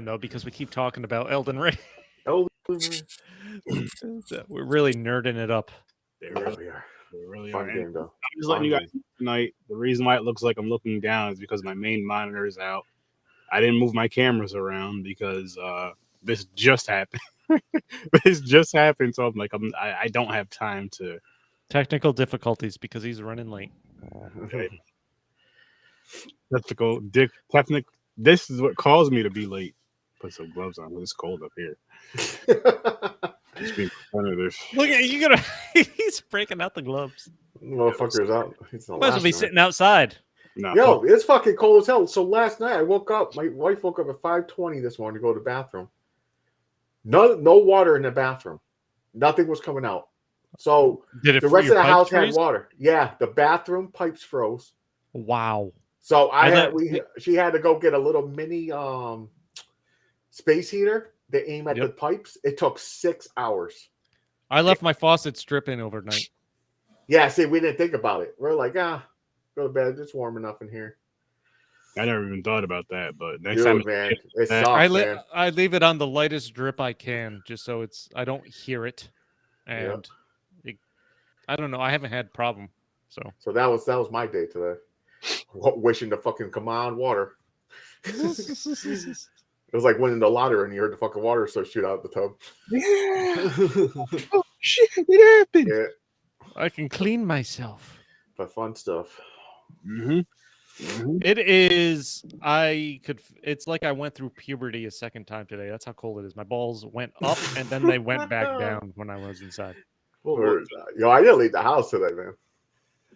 though, because we keep talking about Elden Ring. Oh, We're really nerding it up. they really are. They really Fun are. game, though. I'm just letting you guys know tonight. The reason why it looks like I'm looking down is because my main monitor is out. I didn't move my cameras around because this just happened. This just happened, so I'm like, I don't have time to. Technical difficulties because he's running late. Okay. Technical. This is what caused me to be late. Put some gloves on. It's cold up here. Just being predators. Look at you! Gonna he's breaking out the gloves. Motherfucker's out. He's Might as well be sitting outside. Nah, Yo, it's fucking cold as hell. So last night I woke up. My wife woke up at 5:20 this morning to go to the bathroom. No water in the bathroom. Nothing was coming out. So Did it the rest of the house freeze? had water. Yeah, the bathroom pipes froze. Wow. So she had to go get a little mini space heater to aim at the pipes. It took 6 hours. I left my faucet dripping overnight. Yeah, see, we didn't think about it. We're like, go to bed. It's warm enough in here. I never even thought about that, but next time, man, it sucks, man. I leave it on the lightest drip I can, just so I don't hear it, and I don't know. I haven't had problem, so that was my day today. Wishing to fucking come on water. It was like winning the lottery and you heard the fucking water start shoot out the tub. Yeah. Oh shit! It happened. Yeah. I can clean myself. But fun stuff. Mm-hmm. Mm-hmm. It is. It's like I went through puberty a second time today. That's how cold it is. My balls went up and then they went back down when I was inside. Yo, I didn't leave the house today, man.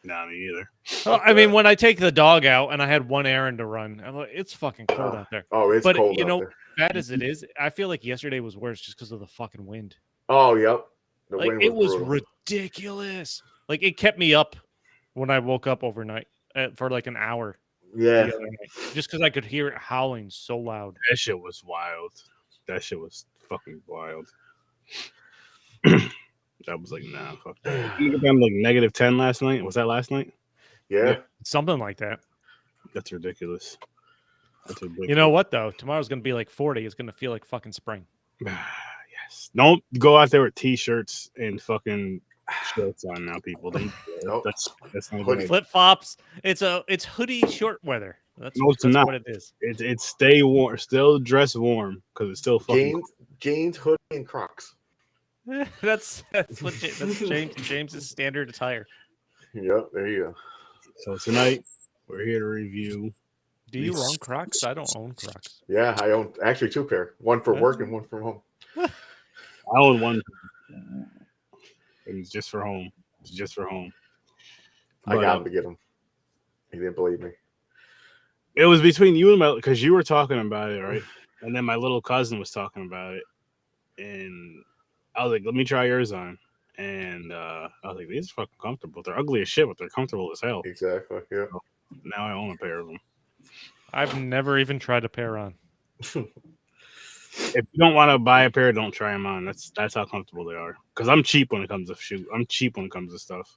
Nah, me either. Well, I mean, when I take the dog out and I had one errand to run, I'm like, it's fucking cold out there. Oh, it's cold out there. Bad as it is, I feel like yesterday was worse just because of the fucking wind. Oh, yep. It was ridiculous. Like, it kept me up when I woke up overnight for like an hour. Yeah. Just because I could hear it howling so loud. That shit was wild. That shit was fucking wild. I was like, nah, fuck that. You get down to like -10 last night. Was that last night? Yeah. Something like that. That's ridiculous. That's ridiculous. You know what, though? Tomorrow's going to be like 40. It's going to feel like fucking spring. Yes. Don't go out there with T-shirts and fucking shorts on now, people. That's not good. Flip-flops. It's hoodie short weather. That's not what it is. It's stay warm. Still dress warm because it's still fucking jeans, hoodie, and Crocs. that's James's standard attire. Yep, there you go. So tonight we're here to review. Do you own Crocs? I don't own Crocs. Yeah, I own actually 2 pair. One for work and one from home. I own one. And it's just for home. It's just for home. I got him to get them. He didn't believe me. It was between you and my, because you were talking about it, right? And then my little cousin was talking about it, and I was like, "Let me try yours on." And I was like, "These are fucking comfortable. They're ugly as shit, but they're comfortable as hell." Exactly. Yeah. So now I own a pair of them. I've never even tried a pair on. If you don't want to buy a pair, don't try them on. That's how comfortable they are. Because I'm cheap when it comes to shoes. I'm cheap when it comes to stuff,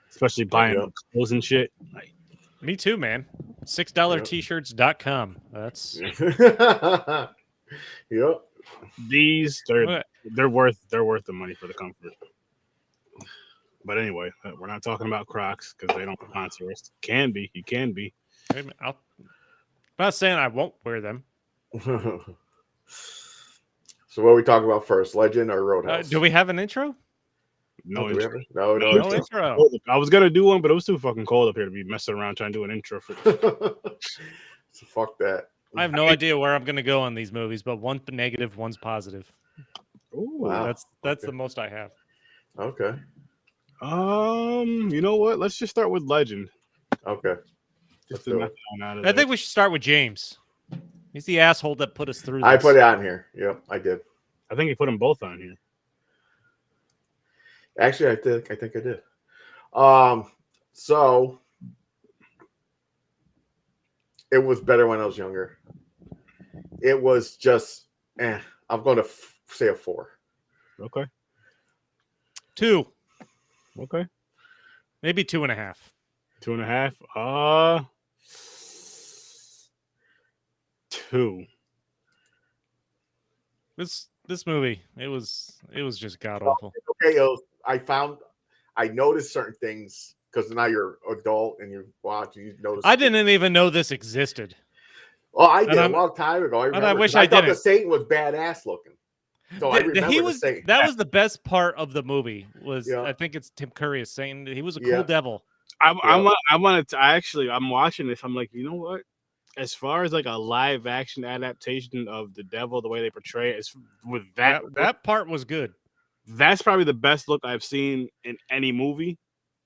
especially buying clothes and shit. Like, me too, man. $6t-shirts.com. That's yep. These they're worth the money for the comfort. But anyway, we're not talking about Crocs because they don't sponsor us. You can be. I'm not saying I won't wear them. So what are we talking about first, Legend or Roadhouse? Do we have an intro? No intro. No intro. I was gonna do one, but it was too fucking cold up here to be messing around trying to do an intro for. So fuck that. I have no idea where I'm gonna go on these movies, but one's negative, one's positive. Ooh, wow. That's the most I have. Okay. You know what? Let's just start with Legend. Okay. I think we should start with James. He's the asshole that put us through this. I put it on here. Yep, I did. I think he put them both on here. Actually, I think I did. So it was better when I was younger. It was just, I'm going to say a 4. Okay. 2. Okay. Maybe 2.5. 2.5. 2. This movie, it was just god awful. Okay, I noticed certain things because now you're adult and you watch and you notice. I didn't even know this existed. Oh, I did And a I'm- long time ago. I remember. I wish 'cause I thought the didn't. Satan was badass looking. So I remember the Satan. That was the best part of the movie. Was Yeah. I think it's Tim Curry is saying he was a Yeah. cool devil. I'm watching this. I'm like, you know what? As far as like a live action adaptation of the devil, the way they portray it, is with That part was good. That's probably the best look I've seen in any movie.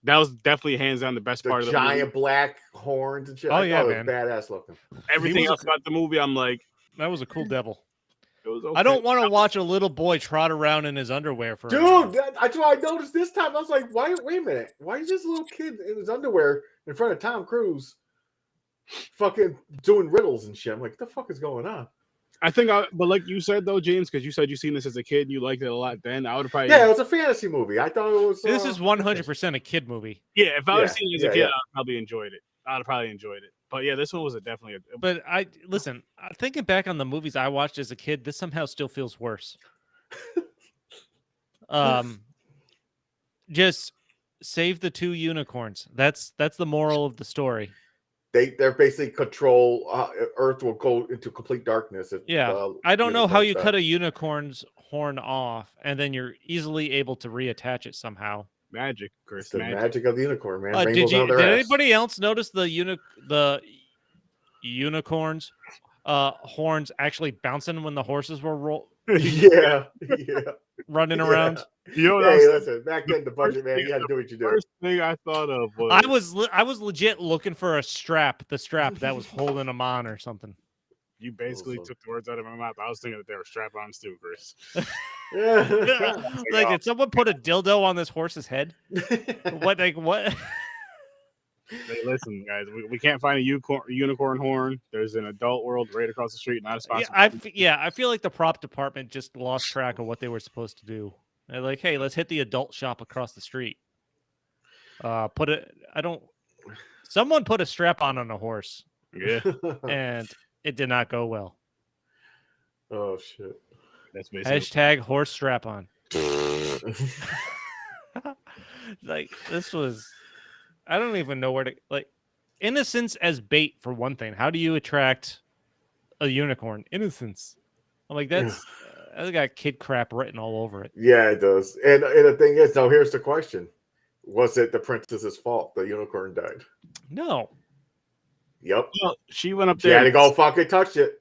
That was definitely hands down the best part of the movie. Giant black horns and shit. Oh, I yeah, thought it was man. badass looking. Everything else about the movie, I'm like, that was a cool devil. It was okay. I don't want to watch a little boy trot around in his underwear for. Dude, that's what I noticed this time. I was like, why? Wait a minute. Why is this little kid in his underwear in front of Tom Cruise, fucking doing riddles and shit? I'm like, what the fuck is going on? I think, but like you said though, James, because you said you seen this as a kid, and you liked it a lot. Then I would have probably it was a fantasy movie. I thought it was. This is 100% a kid movie. Yeah, if I would have seen it as a kid, I'd probably enjoyed it. I'd have probably enjoyed it. But yeah, this one was definitely. But listen, thinking back on the movies I watched as a kid, this somehow still feels worse. Just save the 2 unicorns. That's the moral of the story. They're basically control. Earth will go into complete darkness. If, I don't know how you cut a unicorn's horn off and then you're easily able to reattach it somehow. Magic, Chris. It's the magic of the unicorn, man. Did anybody else notice the unicorns horns actually bouncing when the horses were running around? Hey, listen, back then the budget, man, you had to do what you do. First thing I thought of was I was legit looking for the strap that was holding them on or something. You basically took the words out of my mouth. I was thinking that they were strap-ons too, Chris. Like, did someone put a dildo on this horse's head? What? Hey, listen, guys, we can't find a unicorn horn. There's an adult world right across the street, not a sponsor. I feel like the prop department just lost track of what they were supposed to do. They're like, hey, let's hit the adult shop across the street. Someone put a strap on a horse. Yeah. And it did not go well. Oh shit. That's basically hashtag horse strap on. Like, this was, I don't even know where to, like, innocence as bait for one thing. How do you attract a unicorn? Innocence. I'm like, that's got kid crap written all over it. Yeah, it does. And the thing is, now here's the question: was it the princess's fault the unicorn died? No. Yep. Well, she went up She there. had to go fucking touch it.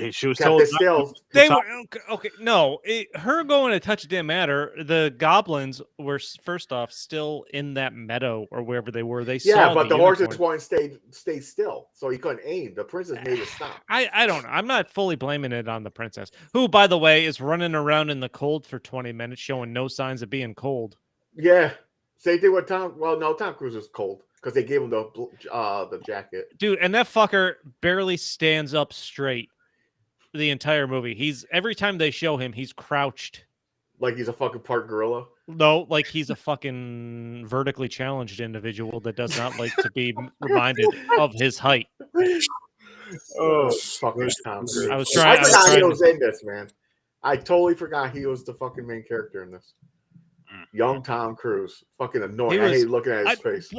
She was Kept told it still. They were okay. No, her going to touch it didn't matter. The goblins were first off still in that meadow or wherever they were. They saw but the unicorn. horses wouldn't stay still, so he couldn't aim. The princess made it stop. I don't know. I'm not fully blaming it on the princess, who, by the way, is running around in the cold for 20 minutes, showing no signs of being cold. Yeah, same thing with Tom. Well, no, Tom Cruise was cold because they gave him the jacket. Dude, and that fucker barely stands up straight the entire movie. Every time they show him, he's crouched. Like he's a fucking part gorilla? No, like he's a fucking vertically challenged individual that does not like to be reminded of his height. Oh, fucking Tom Cruise. I forgot he was in this, man. I totally forgot he was the fucking main character in this. Young Tom Cruise. Fucking annoying. I hate looking at his face.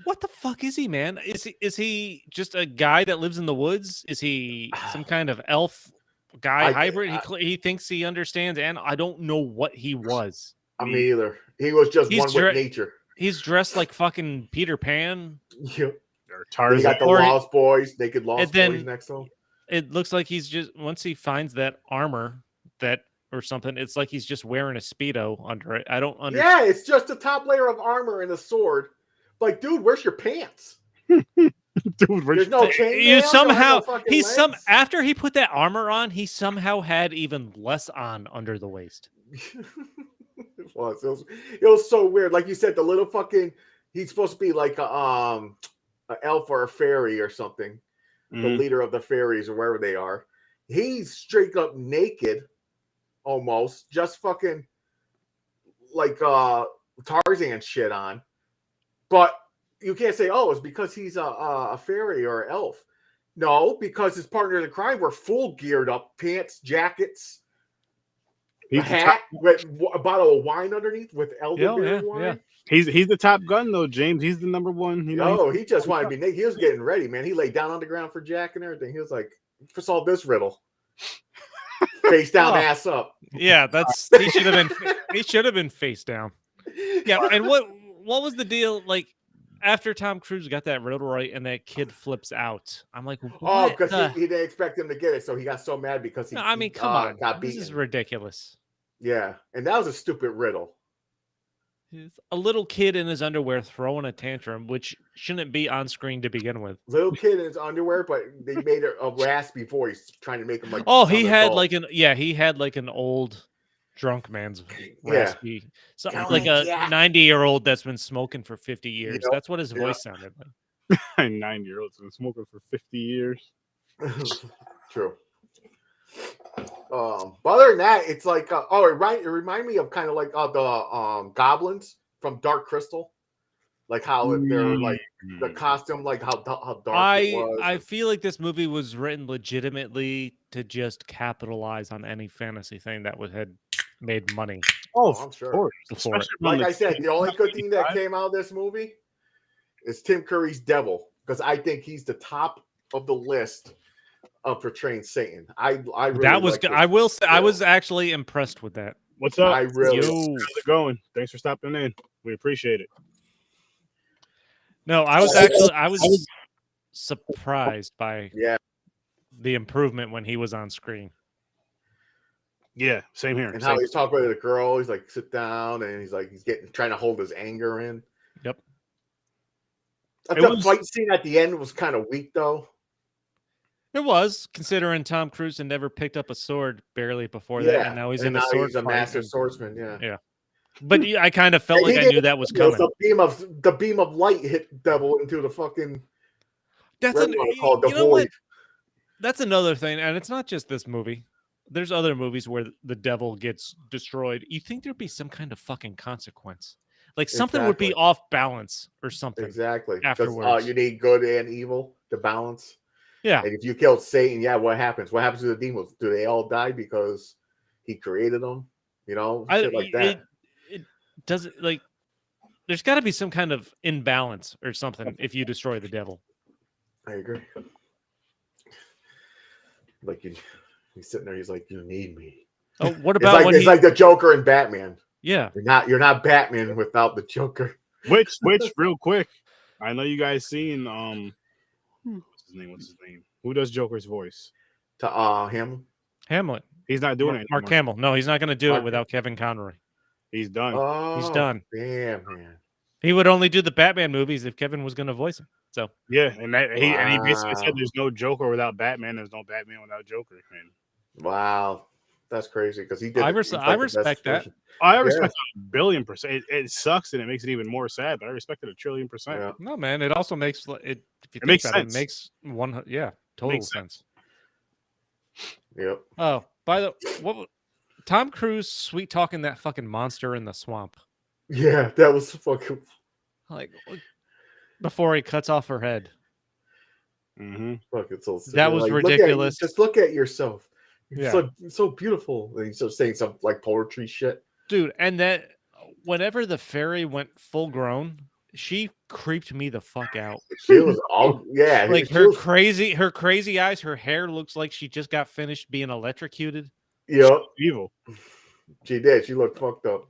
What the fuck is he, man? Is he just a guy that lives in the woods? Is he some kind of elf guy hybrid? He thinks he understands, and I don't know what he was. Me either. He was just one with nature. He's dressed like fucking Peter Pan. Yep. Or Tarzan. He got the Lost Boys, naked Lost Boys next to him. It looks like he's just, once he finds that armor or something, it's like he's just wearing a Speedo under it. I don't understand. Yeah, it's just a top layer of armor and a sword. Like, dude, where's your pants? Dude, there's no chain. After he put that armor on, he somehow had even less on under the waist. It was so weird. Like you said, the little fucking, he's supposed to be like an elf or a fairy or something. The leader of the fairies or wherever they are. He's straight up naked, almost, just fucking like Tarzan shit on. But you can't say, oh, it's because he's a fairy or an elf. No, because his partners in crime were full geared up, pants, jackets, A hat with a bottle of wine underneath with elderberry wine. Yeah. He's the top gun though, James. He's the number one. You know, He just wanted to be naked. He was getting ready, man. He laid down on the ground for Jack and everything. He was like, "For solve this riddle, face down, ass up." Yeah, he should have been face down. Yeah, and what was the deal? Like after Tom Cruise got that riddle right and that kid flips out, I'm like, what because he didn't expect him to get it, so he got so mad because I mean, come on, got beaten. This is ridiculous. Yeah, and that was a stupid riddle. A little kid in his underwear throwing a tantrum, which shouldn't be on screen to begin with. Little kid in his underwear, but they made it a raspy voice, trying to make him like. Oh, he had like an old drunk man's raspy, so like a 90-year-old that's been smoking for 50 years. Yep. That's what his voice sounded like. 90-year-old's been smoking for 50 years. True. But other than that, it's like it reminded me of kind of like the goblins from Dark Crystal, like how they're like the costume, like how dark it was. I feel like this movie was written legitimately to just capitalize on any fantasy thing that had made money. Oh, I'm sure. Like I said, the only good thing that came out of this movie is Tim Curry's Devil, because I think he's the top of the list of portraying Satan. I really that was good. I will say I was actually impressed with that. What's up? How's it going? Thanks for stopping in. We appreciate it. No, I was surprised by the improvement when he was on screen. Yeah, same here. And how he's talking with the girl, he's like, sit down, and he's like, trying to hold his anger in. Yep. The fight scene at the end was kind of weak, though. It was, considering Tom Cruise had never picked up a sword barely before that, and now he's in a sword he's a master swordsman. Yeah. But I kind of felt like I knew that was coming. The beam of light hit Devil into the fucking. That's void. That's another thing, and it's not just this movie. There's other movies where the devil gets destroyed. You think there'd be some kind of fucking consequence, like something would be off balance or something. Exactly. Afterwards, you need good and evil to balance. Yeah. And if you killed Satan, what happens? What happens to the demons? Do they all die because he created them? You know, shit like that. It doesn't like. There's got to be some kind of imbalance or something if you destroy the devil. I agree. Like he's sitting there. He's like, "You need me." Oh, what about it's like the Joker and Batman? Yeah, you're not Batman without the Joker. Which real quick, I know you guys seen What's his name? Who does Joker's voice? Hamlet. He's not doing it. Mark Hamill. No, he's not going to do it without Kevin Conroy. He's done. Oh, he's done. Damn, man. He would only do the Batman movies if Kevin was going to voice him. So yeah, and he basically said there's no Joker without Batman. There's no Batman without Joker. Man. Wow, that's crazy because he did. I respect that. I respect it 1,000,000,000%. It sucks and it makes it even more sad, but I respect it 1,000,000,000,000%. Yeah. No, man, it also makes it. If you it makes sense. It makes total sense. Yep. Oh, by the what? Tom Cruise sweet talking that fucking monster in the swamp. Yeah, that was fucking like before he cuts off her head. Mm-hmm. Fucking so that was ridiculous. Just look at yourself. Yeah. So beautiful. And he's just saying some like poetry shit. Dude, and that whenever the fairy went full grown, she creeped me the fuck out. She was all like her crazy eyes, her hair looks like she just got finished being electrocuted. Yep. Evil. She did. She looked fucked up.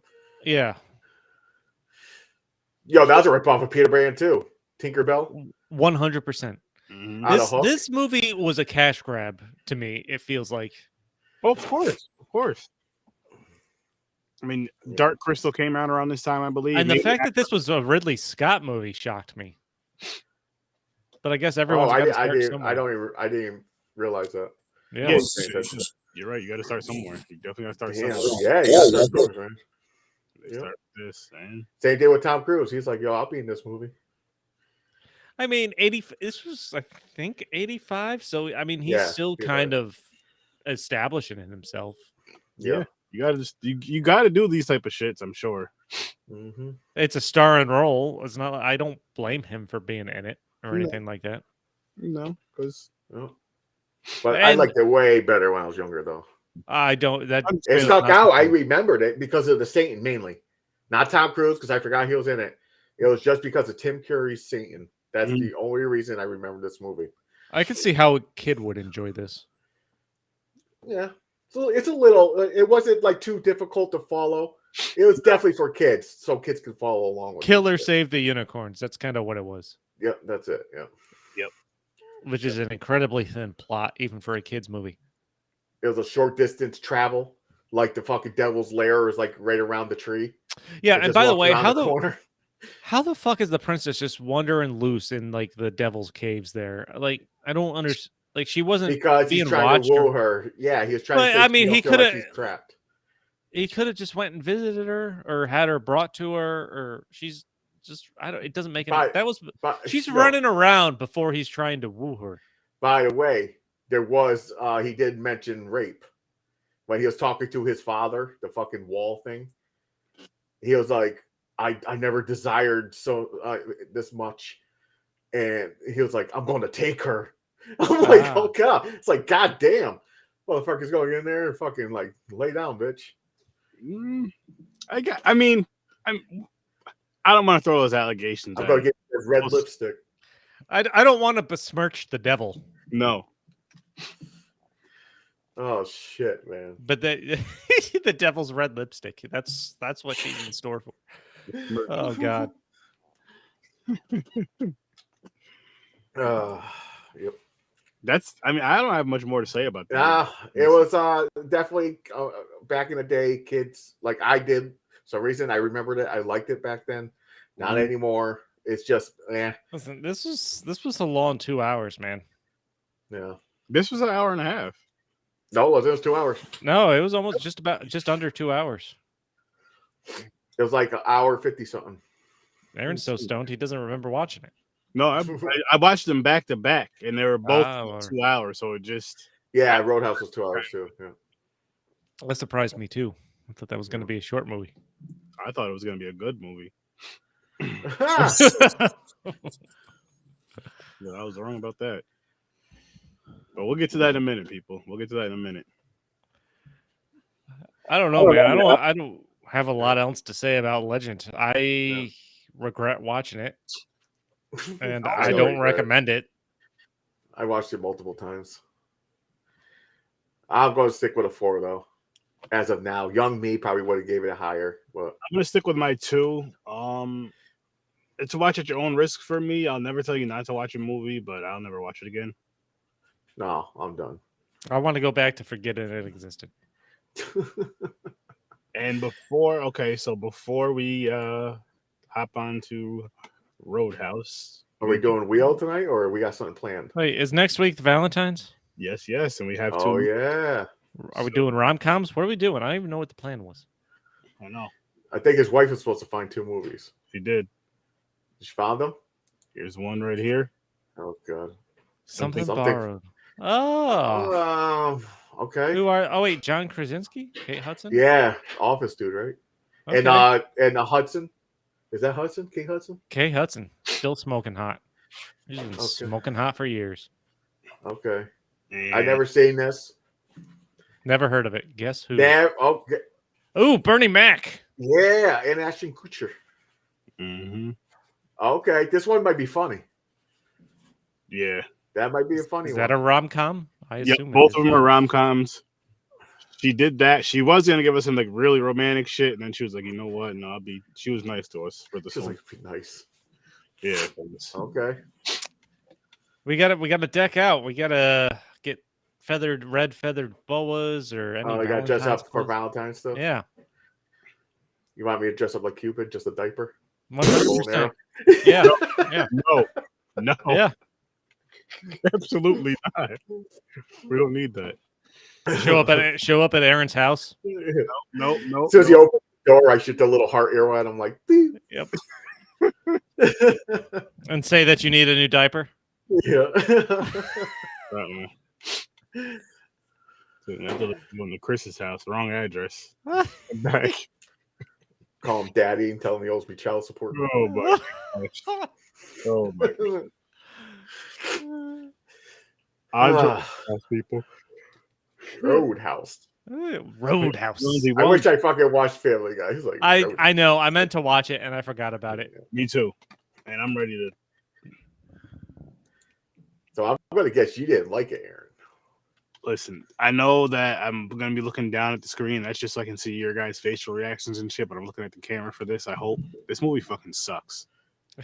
Yeah. Yo, that was a ripoff of Peter Pan too. Tinkerbell. 100%. This movie was a cash grab to me. It feels like. Oh, of course. I mean, Dark Crystal came out around this time, I believe. And the fact that this was a Ridley Scott movie shocked me. But I guess everyone's got to start somewhere. I didn't even realize that. Yeah. You're right. You got to start somewhere. You definitely got to start somewhere. Yeah, you got to start somewhere, man. Start this, man. Same thing with Tom Cruise. He's like, yo, I'll be in this movie. I mean, this was, I think, 85. So, I mean, he's still kind of establishing it himself. Yeah. You got to do these type of shits, I'm sure. Mm-hmm. It's a starring role. It's not. I don't blame him for being in it or anything like that. No, because. But I liked it way better when I was younger, though. I don't. That I'm- It trailer's stuck not out. I something- remembered it because of the Satan mainly, not Tom Cruise because I forgot he was in it. It was just because of Tim Curry's Satan. That's the only reason I remember this movie. I can see how a kid would enjoy this. Yeah, so it's a little. It wasn't like too difficult to follow. It was definitely for kids, so kids can follow along with. Killer it. Save the Unicorns. That's kind of what it was. Yep, that's it. Yeah, Which is an incredibly thin plot, even for a kid's movie. it was a short distance travel. Like the fucking Devil's Lair is like right around the tree. Yeah, It and just by the walks way, around corner. how the fuck is the princess just wandering loose in like the devil's caves there? Like, I don't understand. Like, she wasn't Because he's being trying watched. to woo Or, her. Yeah, he was trying But, to. Say I mean, he feel like coulda- he's trapped. he could have just went and visited her, or had her brought to her, or she's just. I don't. It doesn't make any. But- That was. But She's no, running around before he's trying to woo her. By the way, there was. He did mention rape when he was talking to his father. The fucking wall thing. He was like, I never desired this much, and he was like, I'm going to take her. I'm like, Wow. oh god, it's like, god damn, motherfucker's going in there and fucking like lay down, bitch. I don't want to throw those allegations. I'm at gonna him. get this red lipstick. I don't want to besmirch the devil, No. Oh shit, man. but the the devil's red lipstick. That's what she's in store for. Oh god. Yep. I don't have much more to say about that. It was definitely back in the day, kids like I did. So reason I remembered it, I liked it back then. Not anymore. It's just Listen, this was a long 2 hours, man. yeah. This was an hour and a half. No, it was 2 hours. No, it was almost just under 2 hours. It was like an hour 50 something. Aaron's so stoned he doesn't remember watching it. No, I watched them back to back, and they were both Oh, 2 hours. So it just Yeah, Roadhouse was 2 hours too. Yeah. That surprised me too. I thought that was going to be a short movie. I thought it was going to be a good movie. Yeah, I was wrong about that. But we'll get to that in a minute, people. We'll get to that in a minute. I don't know, man. I don't have a lot else to say about Legend. I regret watching it, and I I really don't regret it. recommend it. I watched it multiple times. I'm going to stick with a 4 though. As of now, young me probably would have gave it a higher, but I'm going to stick with my 2. To watch at your own risk for me. I'll never tell you not to watch a movie, but I'll never watch it again. no, I'm done. I want to go back to forgetting it existed. And before we hop on to Roadhouse. Are we doing wheel tonight, or we got something planned? Wait, is next week Valentine's? Yes, and we have Oh 2. yeah, Are we doing rom-coms? What are we doing? I don't even know what the plan was. I know. I think his wife was supposed to find 2 movies. She did. She found them. Here's one right here. Oh god. Something Something- borrowed. Oh. Okay. Oh wait, John Krasinski? Kate Hudson? Yeah, Office dude, right? Okay. And Hudson. Is that Hudson? Kate Hudson? Kate Hudson, still smoking hot. She's been smoking hot for years. Okay. And I never seen this. Never heard of it. Guess who? Okay. Ooh, Bernie Mac. Yeah, and Ashton Kutcher. Mhm. Okay, this one might be funny. Yeah. That might be a funny Is one. that a rom-com? I Yep, assume it both is. of them are rom-coms. She did that. She was gonna give us some like really romantic shit, and then she was like, "You know what? No, She was nice to us for the Just song. like be nice. Yeah. Okay. We got to deck out. We got to get red feathered boas or any. Oh, I got to dress Valentine's up for clothes. Valentine's stuff. Yeah, You want me to dress up like Cupid, just a diaper? 100%. Yeah, yeah, No, yeah. absolutely not. We don't need that. Show up at Aaron's house. No. As soon as you open the door, I shoot the little heart arrow at him, like, beep. Yep. And say that you need a new diaper. Yeah. Uh-uh. Going to Chris's house, wrong address. Back. Call him daddy and tell him he owes me child support. Oh my gosh. Oh my gosh. Ah, People. Roadhouse. Roadhouse. I wish I fucking watched Family Guy. He's like, I know. I meant to watch it and I forgot about it. Me too. And I'm ready to. So I'm gonna guess you didn't like it, Aaron. Listen, I know that I'm gonna be looking down at the screen. That's just so I can see your guys' facial reactions and shit. But I'm looking at the camera for this. I hope this movie fucking sucks.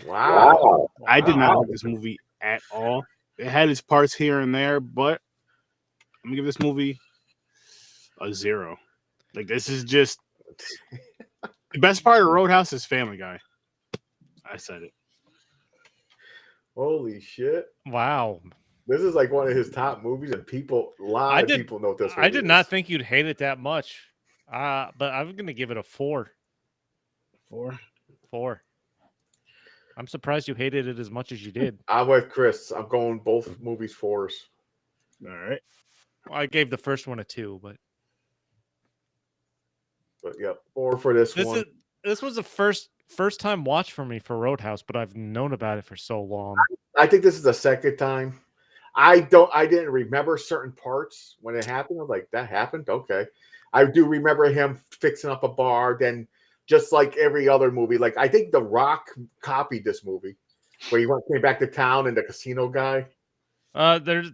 Wow. I did not like this movie at all. It had its parts here and there, but I'm gonna give this movie a 0. Like, this is just the best part of Roadhouse is Family Guy. I said it. Holy shit. Wow. This is like one of his top movies, and a lot of people know this. I did not think you'd hate it that much. But I'm gonna give it a 4. 4. I'm surprised you hated it as much as you did. I'm with Chris. I'm going both movies 4s. All right. Well, I gave the first one a 2, but yep, 4 for this one. This was the first time watch for me for Roadhouse, but I've known about it for so long. I think this is the second time. I didn't remember certain parts when it happened. I was like, that happened? Okay. I do remember him fixing up a bar, then just like every other movie. Like, I think The Rock copied this movie where he came back to town and the casino guy. There's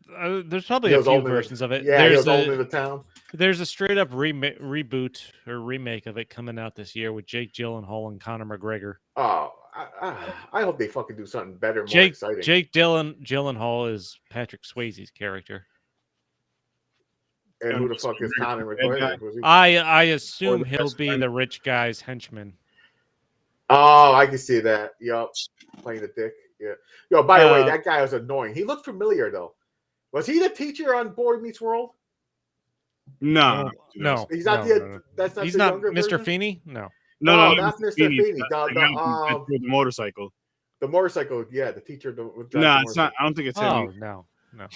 probably a few versions of it. Yeah, he was old in the town. There's a straight up reboot or remake of it coming out this year with Jake Gyllenhaal and Conor McGregor. Oh, I hope they fucking do something better, more exciting. Jake Gyllenhaal is Patrick Swayze's character. And who the fuck is Conor McGregor? I assume he'll be the rich guy's henchman. Oh, I can see that. Yup, playing the dick. Yeah. Yo, by the way, that guy was annoying. He looked familiar though. Was he the teacher on Boy Meets World? No. He's not That's not. He's the not younger Mr. version? Feeney. No, not Mr. Feeney. The motorcycle. The motorcycle. Yeah, the teacher. No, it's not. I don't think it's him. Oh no.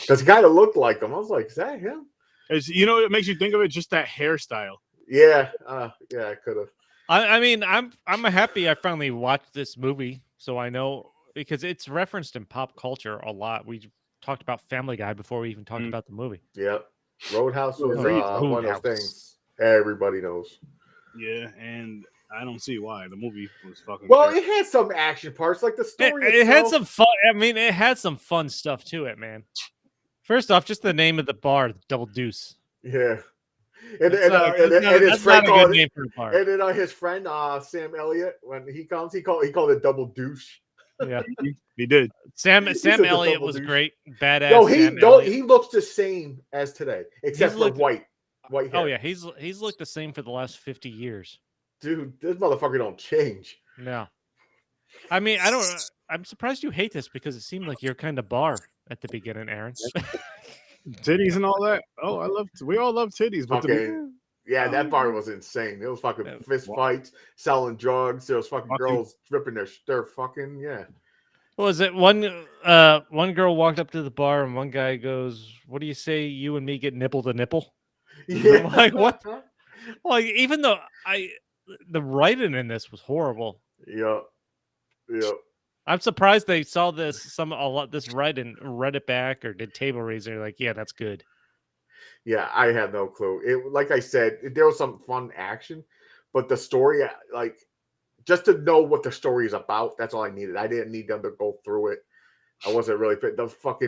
Because the guy that looked like him, I was like, is that him? It makes you think of it. Just that hairstyle. Yeah. Yeah, I could have. I mean, I'm happy I finally watched this movie, so I know, because it's referenced in pop culture a lot. We talked about Family Guy before we even talked about the movie. Yep. Roadhouse was one of those things everybody knows. Yeah, and I don't see why. The movie was fucking. Well, it had some action parts, like the story. It had some fun. I mean, it had some fun stuff to it, man. First off, just the name of the bar, Double Deuce. Yeah. And his friend called it, and then his friend Sam Elliott, when he comes, he called it Double Douche. Yeah, he did. Sam Elliott was great, badass. No, he looks the same as today, except for white hair. Oh yeah, he's looked the same for the last 50 years. Dude, this motherfucker don't change. No, I mean, I'm surprised you hate this because it seemed like you're kind of bar at the beginning, Aaron. Titties and all that. Oh, we all love titties, but yeah, that part was insane. It was fucking fist fights, selling drugs. There was fucking girls ripping their fucking What was it? One girl walked up to the bar and one guy goes, "What do you say? You and me get nipple to nipple?" Yeah, I'm like what? Like, even though the writing in this was horrible. Yep. I'm surprised they saw this writing, read it back, or did table reads. They're like, yeah, that's good. Yeah, I have no clue. It, like I said, there was some fun action, but the story, like, just to know what the story is about, that's all I needed. I didn't need them to go through it. I wasn't really fit.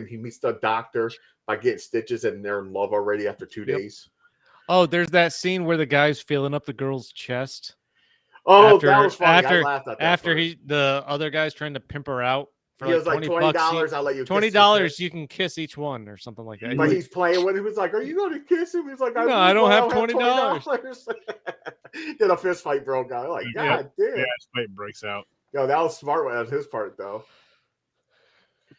He meets the doctor by getting stitches, and they're in love already after 2 days. Oh, there's that scene where the guy's feeling up the girl's chest. Oh, that was funny. I laughed at that. After the other guy's trying to pimp her out. He was like $20. I'll let you. $20. You can kiss each one, or something like that. But he's playing with him. He's like, "Are you going to kiss him?" He's like, "No, I don't have $20." Then a fist fight broke out. Like, God damn. Yeah, his fight breaks out. Yo, that was smart on his part, though.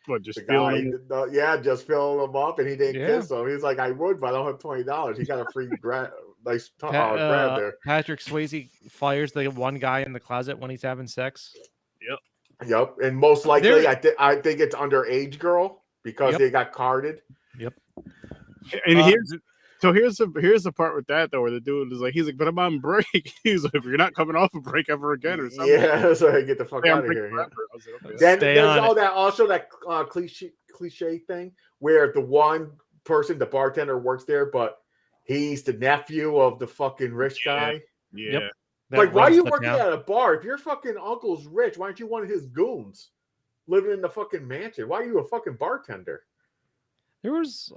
What, just just filling him up, and he didn't kiss him. He's like, "I would, but I don't have $20." He got a free grab there. Patrick Swayze fires the one guy in the closet when he's having sex. Yep, and most likely, I think it's underage girl because they got carded. Yep. And here's the part with that though, where the dude is like, he's like, "But I'm on break." He's like, "You're not coming off a break ever again," or something. Yeah, so I get the fuck out of here. Yeah. Okay. Then there's that cliche thing where the one person, the bartender, works there, but He's the nephew of the fucking rich guy. Yeah. Yep. Like, why are runs you the working town. at a bar? If your fucking uncle's rich, why aren't you one of his goons living in the fucking mansion? Why are you a fucking bartender? There was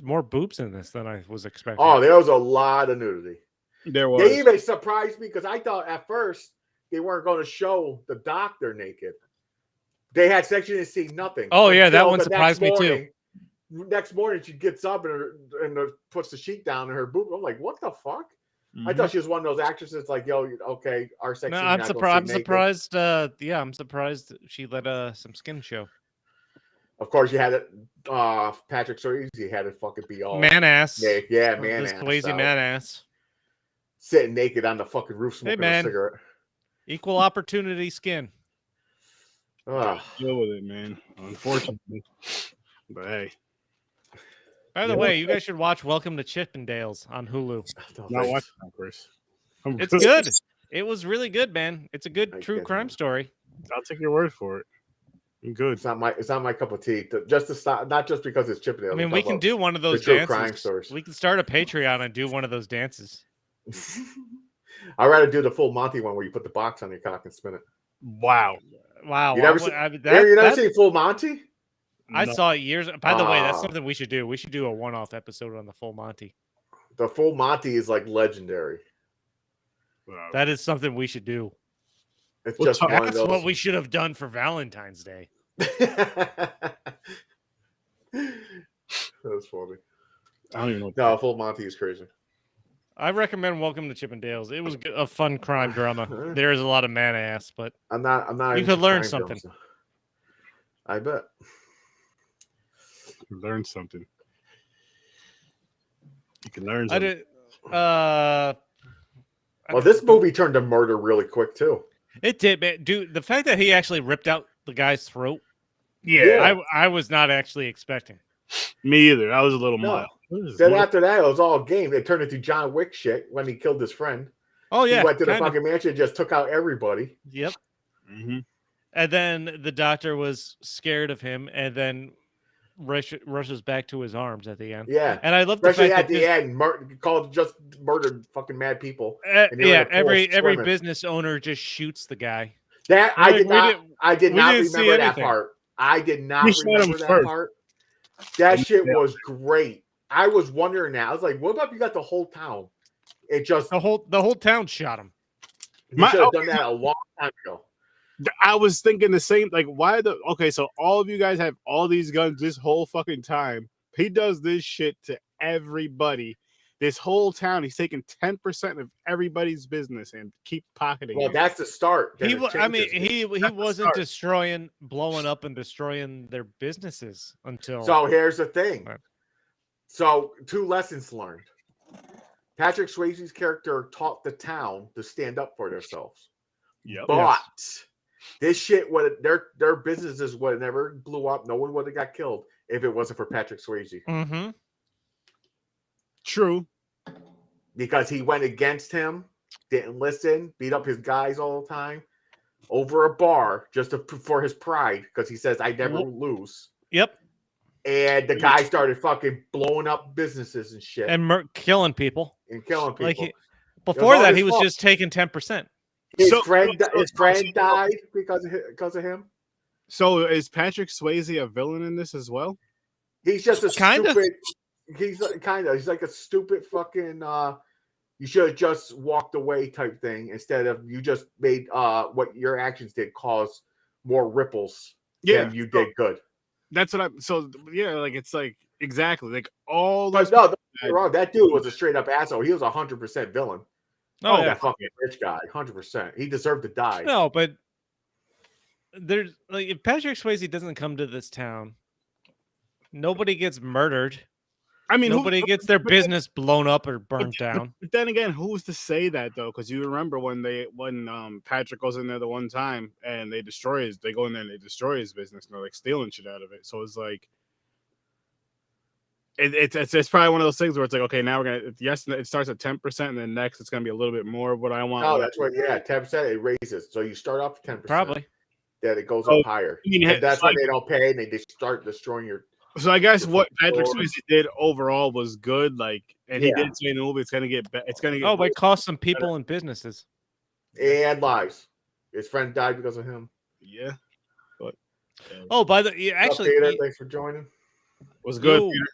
more boobs in this than I was expecting. Oh, there was a lot of nudity. There was. They even surprised me because I thought at first they weren't going to show the doctor naked. They had sex, you didn't see nothing. Oh yeah, that Until one the surprised me next too. morning. Next morning, she gets up and puts the sheet down in her boob. I'm like, what the fuck? I thought she was one of those actresses like, yo, okay, our sex. No, scene, I'm not gonna surprised. see I'm naked. surprised. Yeah, I'm surprised she let some skin show. Of course, you had it. Patrick Swayze had it fucking be all Man ass. Yeah, man This ass. Swayze out. man ass. Sitting naked on the fucking roof smoking man. a cigarette. Equal opportunity skin. Deal with it, man. Unfortunately, but hey. By the way, you guys should watch Welcome to Chippendales on Hulu. Not watching that, Chris. It's good. It was really good, man. It's a good true crime story. I'll take your word for it. I'm good. It's not my cup of tea. Just to stop, not just because it's Chippendale. I mean, we can do one of those true dances. crime stories. We can start a Patreon and do one of those dances. I'd rather do the full Monty one where you put the box on your cock and spin it. Wow. Wow. You never seen Full Monty? I No. saw it years. By the way, that's something we should do. We should do a one-off episode on the Full Monty. The Full Monty is like legendary. Wow. That is something we should do. It's We'll just talk- one of That's those. what we should have done for Valentine's Day. That was funny. I don't even know. No, Full Monty is crazy. I recommend Welcome to Chippendales. It was a fun crime drama. There is a lot of man ass, but I'm not. You into could learn crime something. films. I bet. You learn something. You can learn I something. did. Well, this movie turned to murder really quick too. It did, man. Dude, the fact that he actually ripped out the guy's throat, Yeah. I was not actually expecting. Me either. I was a little No. mild. Then after that, it was all game. It turned into John Wick shit when he killed his friend. Oh yeah, He went to the kind of. fucking mansion and just took out everybody. Yep. Mm-hmm. And then the doctor was scared of him, and then rushes back to his arms at the end. Yeah. And I love the Especially fact at the end, called just murdered fucking mad people. And they were yeah, in a pool every swimming. business owner just shoots the guy. That We're I like, did we not. didn't- I did we not didn't see remember that anything. part. I did not We shot him remember that first. part. That shit was great. I was wondering that. I was like, what about if you got the whole town? It just The whole town shot him. you should have done that a long time ago. I was thinking the same. Like, why the? Okay, so all of you guys have all these guns this whole fucking time. He does this shit to everybody. This whole town, he's taking 10% of everybody's business and keep pocketing. Well, it. that's the start. Then it I mean, changes. he That's the wasn't start. blowing up and destroying their businesses until. So here's the thing. Right. So 2 lessons learned. Patrick Swayze's character taught the town to stand up for themselves. Yep. But this shit would their businesses would have never blew up. No one would have got killed if it wasn't for Patrick Swayze. Mm-hmm. True. Because he went against him, didn't listen, beat up his guys all the time over a bar just for his pride because he says, I never lose. Yep. And the guy started fucking blowing up businesses and shit And killing people. and killing people. Like before all that, his he was fault. just taking 10%. His So- friend so- died because of him. So is Patrick Swayze a villain in this as well? He's just a Kinda. stupid. He's He's like a stupid fucking. You should have just walked away type thing instead of you just made what your actions did cause more ripples. than you did good. That's what I'm. So yeah, like it's like exactly like all. But Those no, don't get me wrong. That dude was a straight up asshole. He was 100% villain. Oh, That fucking rich guy, 100%. He deserved to die. no, but there's like if Patrick Swayze doesn't come to this town, nobody gets murdered. I mean, Nobody gets their business blown up or burnt down. But then again, who's to say that though? Because you remember when Patrick goes in there the one time and they go in there and they destroy his business and they're like stealing shit out of it. So it's like it's probably one of those things where it's like, okay, now we're gonna it starts at 10% and then next it's gonna be a little bit more of what I want. No, that's what 10% it raises. So you start off at 10%. Probably. Then it goes Oh, up higher. I mean, And that's like- when they don't pay and they start destroying your. So I guess Your what fucking Patrick store. Swayze did overall was good. Like And he did say in the movie it's gonna get it's gonna get Oh, but cost some people and businesses. And lives. His friend died because of him. Yeah. But oh, by the actually, Peter, thanks for joining. Was good, Peter.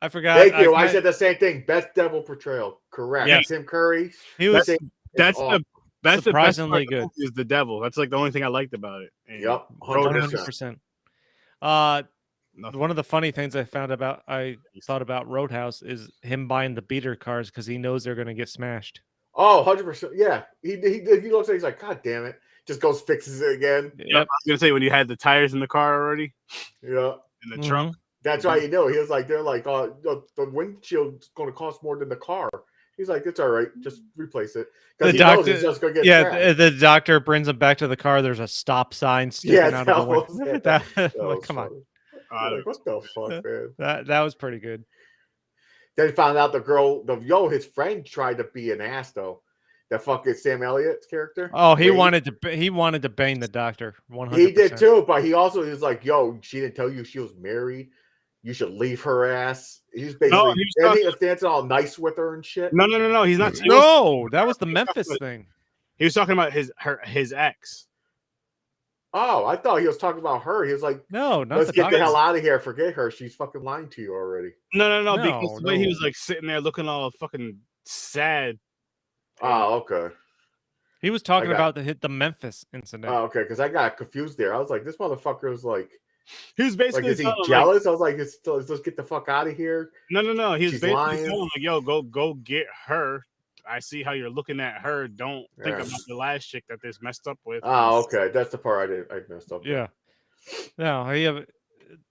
I forgot. Thank you. I said the same thing. Best devil portrayal. Correct. Yes. Tim Curry. He was. That's surprisingly the best part good. is the devil. That's like the only thing I liked about it. And Yep. 100%. One of the funny things I thought about Roadhouse is him buying the beater cars because he knows they're going to get smashed. Oh, 100%. Yeah. He looks like he's like, God damn it. Just goes fixes it again. Yep. I was gonna say when you had the tires in the car already. Yeah. In the trunk. That's why you know. He was like, they're like, oh, the windshield's going to cost more than the car. He's like, it's all right, just replace it. The he doctor, knows he's just going to get trashed. the doctor brings him back to the car. There's a stop sign sticking out of the window. Come on, like, what the fuck, man? That was pretty good. Then found out his friend tried to be an ass though. That fucking Sam Elliott's character. Oh, he wanted to bang the doctor. 100%. He did too, but he also was like, "Yo, she didn't tell you she was married. You should leave her ass." He's basically he was dancing all nice with her and shit. No. He's not. No, that was the Memphis thing. He was talking about his ex. Oh, I thought he was talking about her. He was like, "No, not let's get the hell out of here. Forget her. She's fucking lying to you already." No. Because the way he was like sitting there looking all fucking sad. Oh, okay. He was talking about the Memphis incident. Oh, okay, because I got confused there. I was like, this motherfucker was like, he was basically like, is he jealous? I was like, let's get the fuck out of here. No. He was basically telling him, like, yo, go get her. I see how you're looking at her. Don't think about the last chick that this messed up with. Oh, okay. That's the part I messed up. Yeah. No,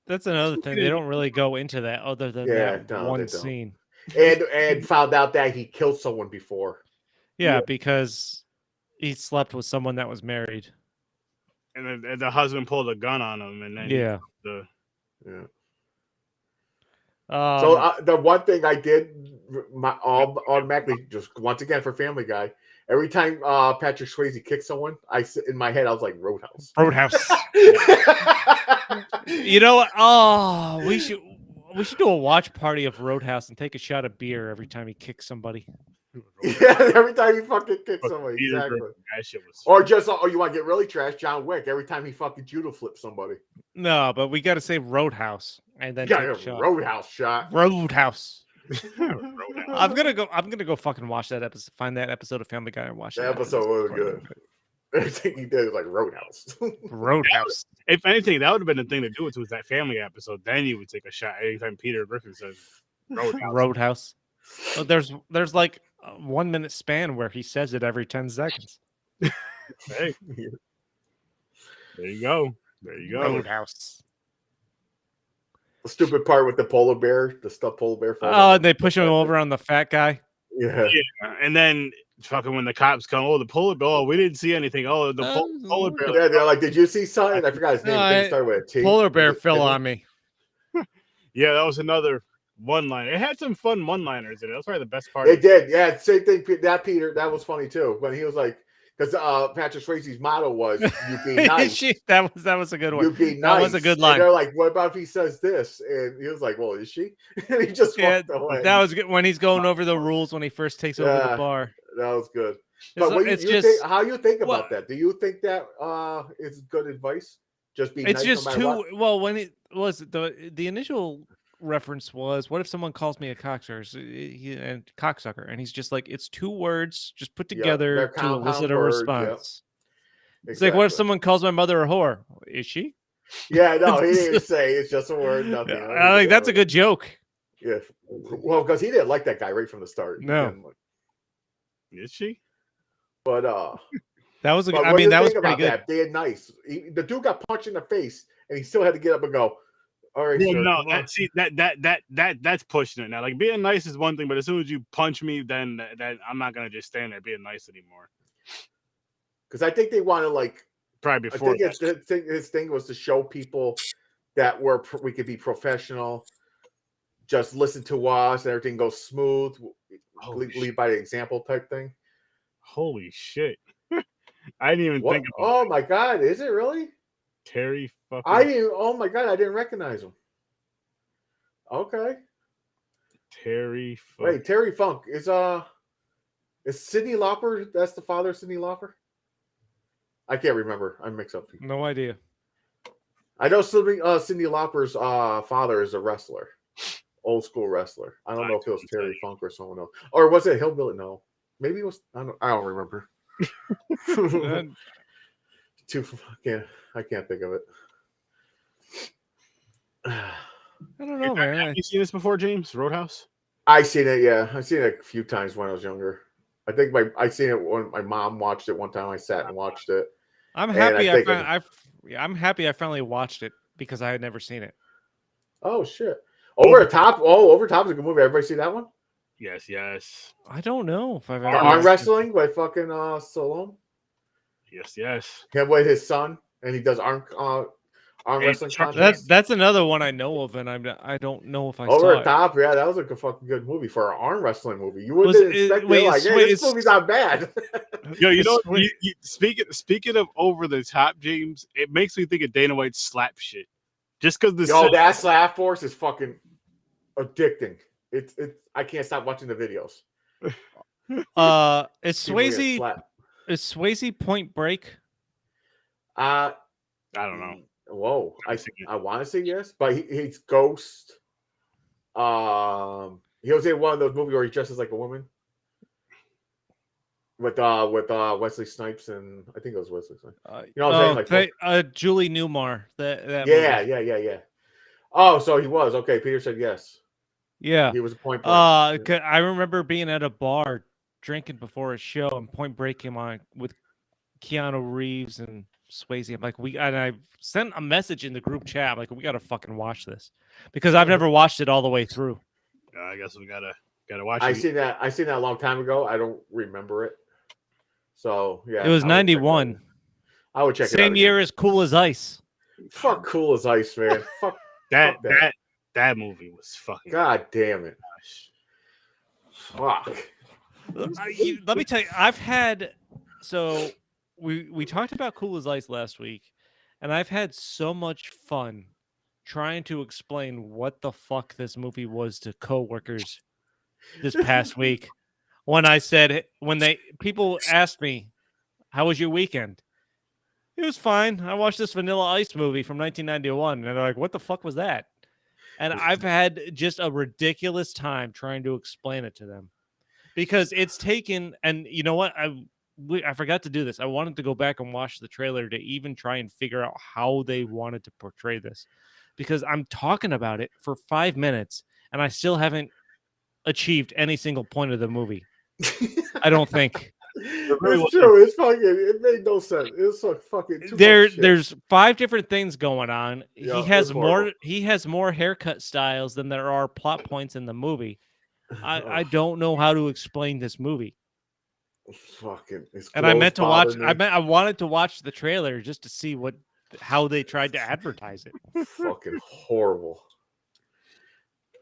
that's another thing. They don't really go into that other than that one scene. And found out that he killed someone before. Yeah, because he slept with someone that was married. And the husband pulled a gun on him, and then so the one thing I did, automatically, just once again for Family Guy, every time Patrick Swayze kicked someone, in my head I was like Roadhouse. You know what? Oh, we should do a watch party of Roadhouse and take a shot of beer every time he kicks somebody. Yeah, every time he fucking kicks somebody, exactly. Or you want to get really trash? John Wick. Every time he fucking judo flips somebody. No, but we got to say Roadhouse and then take a shot. Roadhouse shot. Roadhouse. I'm gonna go fucking watch that episode. Find that episode of Family Guy and watch that episode. Was good. Everything he did was like Roadhouse. Roadhouse. If anything, that would have been the thing to do with that Family episode. Then you would take a shot anytime Peter Griffin says Roadhouse. Roadhouse. Well, there's like a 1 minute span where he says it every 10 seconds. Hey, there you go. Roadhouse. The stupid part with the polar bear, the stuffed polar bear. Oh, and they push him over on the fat guy. Yeah. And then fucking when the cops come, the polar bear. Oh, we didn't see anything. Oh, the polar bear. Yeah, they're like, did you see something? I forgot his name. It started with a T. Polar bear fell on me. Yeah, that was another one-liner. It had some fun one-liners in it. That was probably the best part. It did. Yeah, same thing. Peter, that was funny too. When he was like, because Patrick Swayze's motto was, "You be nice." that was a good one. You be nice. That was a good line. And they're like, "What about if he says this?" And he was like, "Well, is she?" And he just walked away. That was good when he's going over the rules when he first takes over the bar. That was good. But how you think about that? Do you think that is good advice? Just be. It's nice just no too well. When it was the initial reference was, what if someone calls me a cocksucker and cocksucker, and he's just like, it's 2 words just put together to elicit a response. Yep. It's like, what if someone calls my mother a whore? Is she? Yeah, no, he didn't say. It's just a word. Nothing. I think that's a good joke. Yeah, well, because he didn't like that guy right from the start. No, is she? But that was. I mean, that was pretty good. That? Being nice. The dude got punched in the face, and he still had to get up and go. All right, well, no, that's pushing it now. Like, being nice is one thing, but as soon as you punch me, then I'm not gonna just stand there being nice anymore. Because I think they want to, like, probably before. I think his thing was to show people that we could be professional, just listen to us, and everything goes smooth, lead by the example type thing. Holy shit! I didn't even think. Oh my god, is it really? Terry fucking. Oh my god, I didn't recognize him. Okay. Terry Funk. Wait, Terry Funk is Cyndi Lauper? That's the father of Cyndi Lauper? I can't remember. I mix up people. No idea. I know Cyndi Lauper's father is a wrestler, old school wrestler. I don't know if it was Terry Funk or someone else, or was it Hillbilly? No, maybe it was. I don't remember. I can't think of it. I don't know, man. Have you seen this before, James? Roadhouse? I seen it. Yeah, I seen it a few times when I was younger. I think I seen it when my mom watched it one time. I sat and watched it. I'm happy. I'm happy I finally watched it because I had never seen it. Oh shit! Over the Top. Oh, Over the Top is a good movie. Everybody see that one? Yes, yes. I don't know if I've ever. Arm wrestling with fucking Stallone. Yes. Him with his son, and he does arm wrestling contests. That's another one I know of, and I don't know if I Over saw the it. Top, yeah, that was a fucking good movie for an arm wrestling movie. You wouldn't expect it. Like, hey, this movie's not bad. Yo, you know, speaking of Over the Top, James, it makes me think of Dana White's slap shit. Just because that slap force is fucking addicting. It's I can't stop watching the videos. Is Swayze Point Break? I don't know. Whoa, I want to say yes, but he's Ghost. He was in one of those movies where he dresses like a woman with Wesley Snipes, and I think it was Wesley Snipes. You know what I'm saying? Like Julie Newmar. That yeah. Oh, so he was okay. Peter said yes. Yeah, he was a Point Break. I remember being at a bar drinking before a show, and Point Break came on with Keanu Reeves and Swayze. I'm like, and I sent a message in the group chat. I'm like, we gotta fucking watch this because I've never watched it all the way through. I guess we gotta watch it. I seen that a long time ago. I don't remember it. So yeah, it was 91. I would check it out. Same year as Cool as Ice. Fuck Cool as Ice, man. Fuck that movie was fucking. God damn it. Fuck. Let me tell you, we talked about Cool as Ice last week, and I've had so much fun trying to explain what the fuck this movie was to coworkers this past week. When people asked me, how was your weekend? It was fine. I watched this Vanilla Ice movie from 1991, and they're like, what the fuck was that? And I've had just a ridiculous time trying to explain it to them because it's taken, and you know what? I forgot to do this. I wanted to go back and watch the trailer to even try and figure out how they wanted to portray this because I'm talking about it for 5 minutes and I still haven't achieved any single point of the movie. I don't think. It's true. It's fucking. It made no sense. It's so fucking. There's 5 different things going on. Yeah, he has more haircut styles than there are plot points in the movie. I don't know how to explain this movie. Fucking. And I meant to watch. I wanted to watch the trailer just to see how they tried to advertise it. Fucking horrible.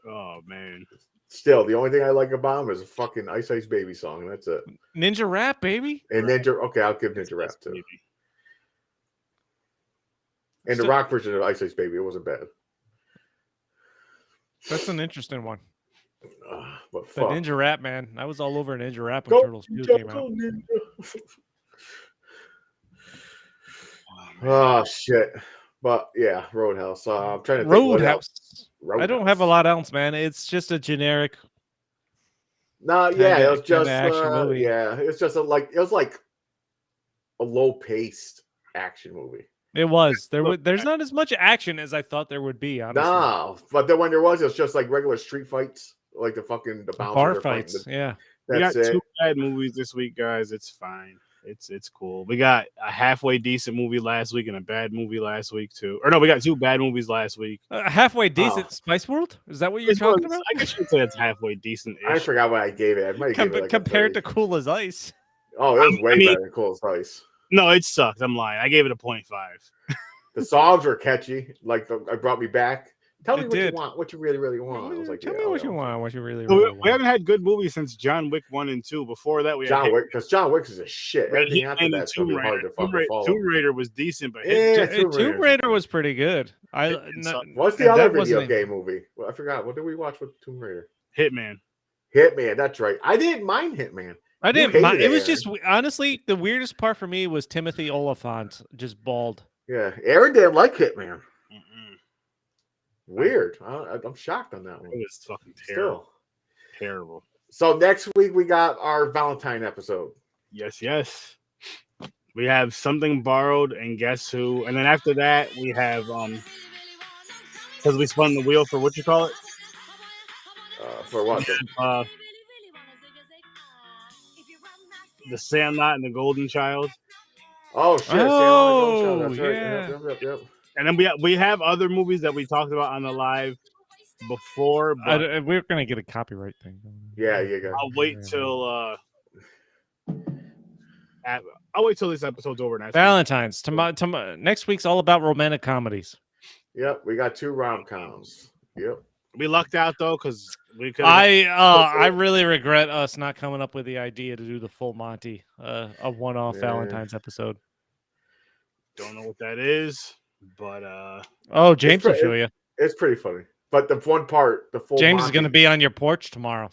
Oh man. Still, the only thing I like about him is a fucking Ice Ice Baby song, and that's it. Ninja Rap, baby. And Ninja, okay, I'll give Ninja Rap too. And the rock version of Ice Ice Baby, it wasn't bad. That's an interesting one. But the Ninja Rap, man, I was all over Ninja Rap when Turtles 2 came out. Oh shit! But yeah, Roadhouse. I'm trying to think Roadhouse. I don't have a lot else, man. It's just a generic. No, yeah, it was just action movie. Yeah, it's just it was like a low-paced action movie. It was. There's not as much action as I thought there would be, honestly. No, but then when there was, it was just like regular street fights, like the bar fights. Yeah, we got 2 bad movies this week, guys. It's fine. It's cool. We got a halfway decent movie last week and a bad movie last week too. Or no, we got 2 bad movies last week. Halfway decent. Spice World? Is that what you're talking about? I guess you could say it's halfway decent. I forgot what I gave it. I might give it like compared to Cool as Ice. Oh, it was way better than Cool as Ice. No, it sucked. I'm lying. I gave it a 0.5. The songs were catchy. Like it brought me back. Tell me what you want. What you really, really want. I was like, tell me what you want. What you really, really want. We haven't had good movies since John Wick 1 and 2. Before that, we had John Wick, because John Wick is a shit. Everything after that's gonna be hard to fucking follow. Tomb Raider was decent, but Tomb Raider was pretty good. What's the other video game movie? Well, I forgot. What did we watch with Tomb Raider? Hitman. Hitman, that's right. I didn't mind Hitman. I You didn't mind. hated It was Aaron. just honestly the weirdest part for me was Timothy Oliphant just bald. Yeah, Aaron didn't like Hitman. Mm-mm. Weird. I'm shocked on that one. It was fucking terrible. Still. Terrible. So next week we got our Valentine episode. Yes, yes. We have Something Borrowed and Guess Who, and then after that we have because we spun the wheel for what you call it. For what? The Sandlot and the Golden Child. Oh shit! Oh, That's right. yeah. Yep. And then we have other movies that we talked about on the live before, but We're gonna get a copyright thing. Yeah, you got. I'll wait till this episode's over. Valentine's. Next week's all about romantic comedies. Yep, we got 2 rom-coms. Yep. We lucked out though because we could. I really regret us not coming up with the idea to do the full Monty, a one-off Valentine's episode. Don't know what that is, but oh, James will show you. It's pretty funny, but the one part, the full James Monty, is going to be on your porch tomorrow.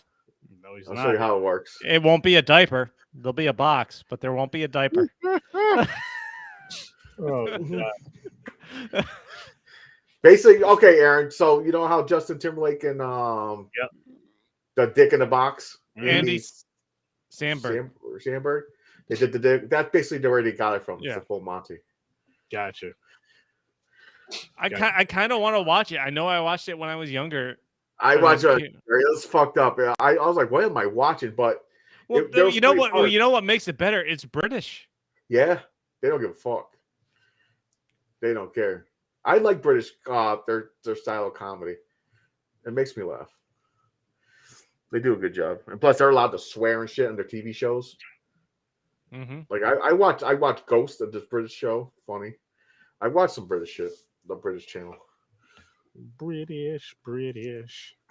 No, he's I'll not. show you how it works. It won't be a diaper. There'll be a box, but there won't be a diaper. Oh God. Basically, okay, Aaron. So you know how Justin Timberlake and the Dick in the Box, Andy Samberg. Samberg, they did the Dick. That's basically where they got it from. Yeah. It's the full Monty. Gotcha. I kind of want to watch it. I know I watched it when I was younger. I watched it. It was fucked up. I was like, what am I watching? But well, you know what? You know what makes it better? It's British. Yeah, they don't give a fuck. They don't care. I like British their style of comedy. It makes me laugh. They do a good job, and plus they're allowed to swear and shit in their TV shows. Mm-hmm. Like I watch Ghost of this British show. Funny. I watch some British shit. The British channel. British.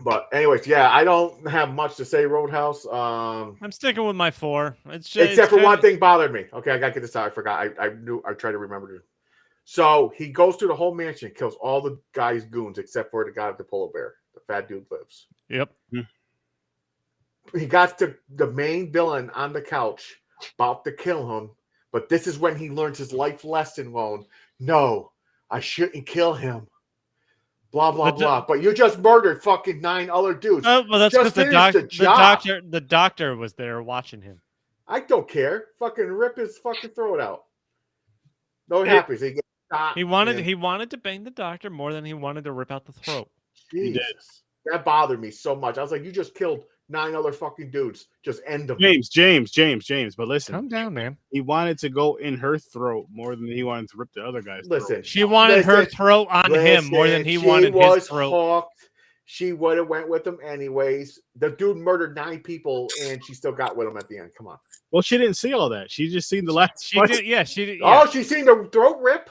But anyways, yeah, I don't have much to say. Roadhouse. I'm sticking with my 4. It's just Except for one thing bothered me. Okay, I gotta get this out. I forgot. I tried to remember to. So he goes through the whole mansion, kills all the guys' goons except for the guy with the polar bear. The fat dude lives. Yep. He got to the main villain on the couch, about to kill him. But this is when he learns his life lesson. No, I shouldn't kill him. Blah blah blah. But you just murdered fucking 9 other dudes. Oh, well, that's because the doctor was there watching him. I don't care. Fucking rip his fucking throat out. No, it happens. He gets shot. He wanted to bang the doctor more than he wanted to rip out the throat. Jesus. That bothered me so much. I was like, you just killed 9 other fucking dudes. Just end them. James. But listen, calm down, man. He wanted to go in her throat more than he wanted to rip the other guy's throat. Listen, she wanted her throat on him more than he wanted his throat. Hooked. She would have went with him anyways. The dude murdered 9 people, and she still got with him at the end. Come on. Well, she didn't see all that. She just seen the last. She did. Yeah, she did. Oh, she seen the throat rip.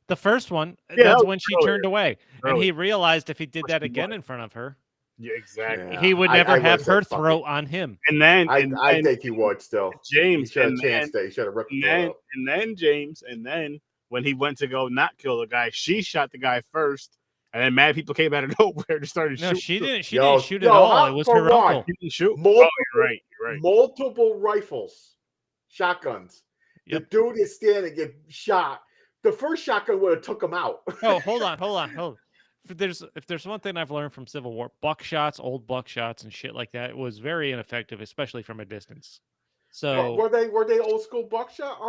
The first one. Yeah, that's when she turned away, and he realized if he did that again in front of her, yeah, exactly, he would never have her throat on him. And then, I think he would still. James should have chanced it. He should have ripped the throat out. And then James, and then when he went to go not kill the guy, she shot the guy first. And then mad people came out of nowhere and started shooting. No, she didn't. She didn't shoot at all. It was her uncle. She didn't shoot. You're right. Multiple rifles, shotguns. Yep. The dude is standing, get shot. The first shotgun would have took him out. Oh, hold on. If there's one thing I've learned from Civil War, buckshots, old buckshots, and shit like that was very ineffective, especially from a distance. So were they old school buckshot?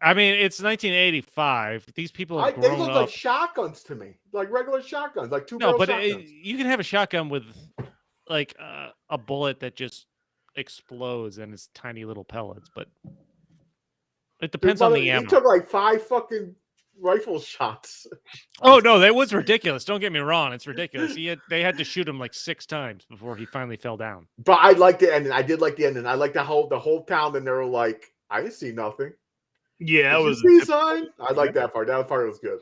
I mean, it's 1985. These people have they grown look up. like shotguns to me, like regular shotguns, like two. No, but shotguns. You can have a shotgun with like a bullet that just explodes and it's tiny little pellets, but it depends on the ammo. He took like 5 fucking rifle shots. Oh no, that was ridiculous. Don't get me wrong, it's ridiculous. They had to shoot him like 6 times before he finally fell down. But I liked the ending. I did like the ending. I liked the whole town. And they were like, I didn't see nothing. Yeah, that was. See sign? I like that part. That part was good.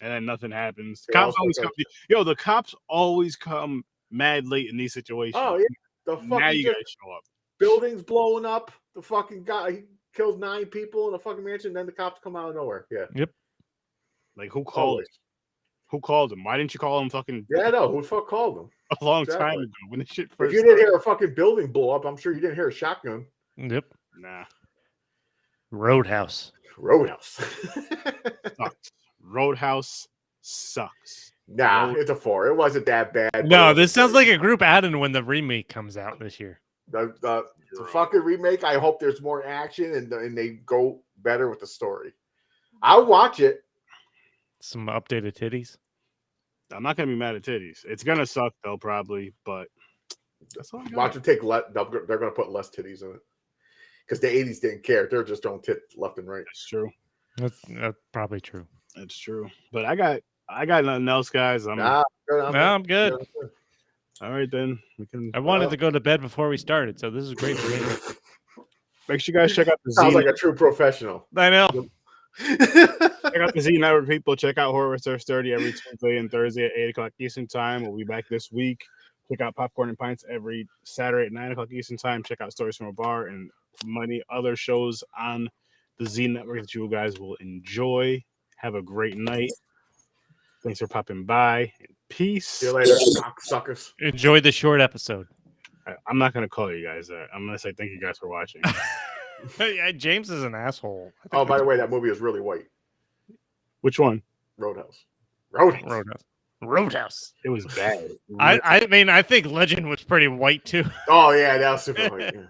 And then nothing happens. Yeah, Cops always come. Yo, the cops always come mad late in these situations. Oh yeah, the fucking now you guys show up. Buildings blowing up. The fucking guy he kills 9 people in a fucking mansion. Then the cops come out of nowhere. Yeah. Yep. Like who called it? Who called him? Why didn't you call him fucking Yeah, I know. Who the fuck called him? a long time Exactly. ago when this shit If first you didn't hear a fucking building blow up, I'm sure you didn't hear a shotgun. Yep. Nah, Roadhouse. Roadhouse. sucks. Roadhouse sucks. Nah, it's a 4. It wasn't that bad. but it No, wasn't this sounds great. like a group add-in when the remake comes out this year. The fucking remake. I hope there's more action and they go better with the story. I'll watch it. Some updated titties. I'm not gonna be mad at titties. It's gonna suck though, probably, but that's all I got. Watch it take less. They're going to put less titties in it because the 80s didn't care. They're just throwing tits left and right. That's true. That's probably true. That's true. But I got nothing else, guys. Nah, I'm good. All right then. We can. I wanted to go to bed before we started, so this is great for me. Make sure you guys check out the Sounds Z. like a true professional. I know. Check out the Z Network, people. Check out Horror Research 30 every Tuesday and Thursday at 8 o'clock Eastern Time. We'll be back this week. Check out Popcorn and Pints every Saturday at 9 o'clock Eastern Time. Check out Stories from a Bar and many other shows on the Z Network that you guys will enjoy. Have a great night. Thanks for popping by. Peace. See you later, suckers. Enjoy the short episode. I'm not going to call you guys that. I'm going to say thank you guys for watching. James is an asshole. Oh, by the way, that movie is really white. Which one? Roadhouse. Roadhouse. It was bad. I mean, I think Legend was pretty white too. Oh, yeah, that was super white. Yeah.